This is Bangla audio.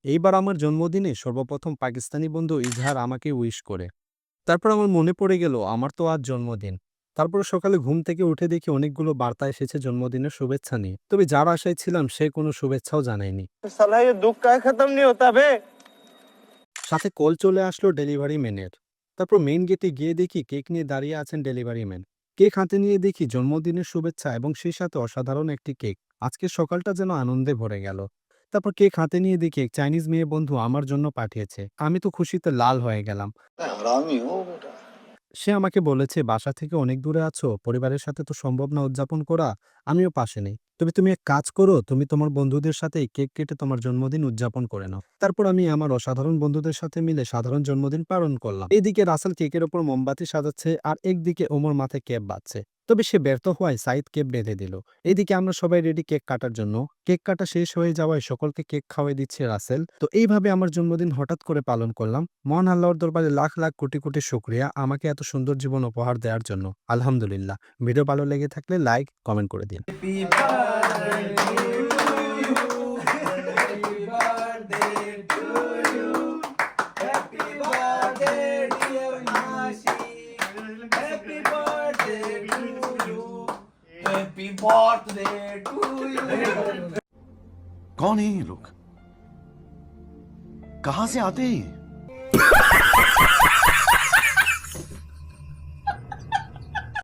এইবার আমার জন্মদিনে সর্বপ্রথম পাকিস্তানি বন্ধু ইজহার আমাকে উইশ করে। তারপর আমার মনে পড়ে গেল আমার তো আজ জন্মদিন। তারপর সকালে ঘুম থেকে উঠে দেখি অনেকগুলো বার্তা এসেছে জন্মদিনের শুভেচ্ছা নিয়ে। তবে যার আশায় ছিলাম সে কোনো শুভেচ্ছাও জানায়নি। साला ये दुख का खत्म नहीं होता बे। সাথে কল চলে আসলো ডেলিভারি ম্যানের। তারপর মেইন গেটে গিয়ে দেখি কেক নিয়ে দাঁড়িয়ে আছেন ডেলিভারি ম্যান। কেক হাতে নিয়ে দেখি জন্মদিনের শুভেচ্ছা এবং সেই সাথে অসাধারণ একটি কেক। আজকের সকালটা যেন আনন্দে ভরে গেল। তারপর কেক হাতে নিয়ে দেখি এক চাইনিজ মেয়ে বন্ধু আমার জন্য পাঠিয়েছে। আমি তো খুশিতে লাল হয়ে গেলাম। हरामी हो बेटा। সে আমাকে বলেছে, বাসা থেকে অনেক দূরে আছো, পরিবারের সাথে তো সম্ভব না উদযাপন করা। আমিও পাশে নেই। তবে তুমি এক কাজ করো, তুমি তোমার বন্ধুদের সাথে এই কেক কেটে তোমার জন্মদিন উদযাপন করে নাও। তারপর আমি আমার অসাধারণ বন্ধুদের সাথে মিলে সাধারণ জন্মদিন পালন করলাম। এইদিকে রাসেল কেকের ওপর মোমবাতি সাজাচ্ছে আর একদিকে ওমর মাথায় ক্যাপ বাঁধছে। তবে সে ব্যর্থ হওয়ায় সাইদ কেক বেঁধে দিল। এইদিকে আমরা সবাই রেডি কেক কাটার জন্য। কেক কাটা শেষ হয়ে যাওয়ায় সকলকে কেক খাওয়াই দিচ্ছে রাসেল। তো এইভাবে আমার জন্মদিন হঠাৎ করে পালন করলাম। মহান আল্লাহর দরবারে লাখ লাখ কোটি কোটি শুকরিয়া আমাকে এত সুন্দর জীবন উপহার দেওয়ার জন্য। আলহামদুলিল্লাহ। ভিডিও ভালো লেগে থাকলে লাইক, কমেন্ট করে দিন। कौन है ये लोग? कहां से आते हैं ये?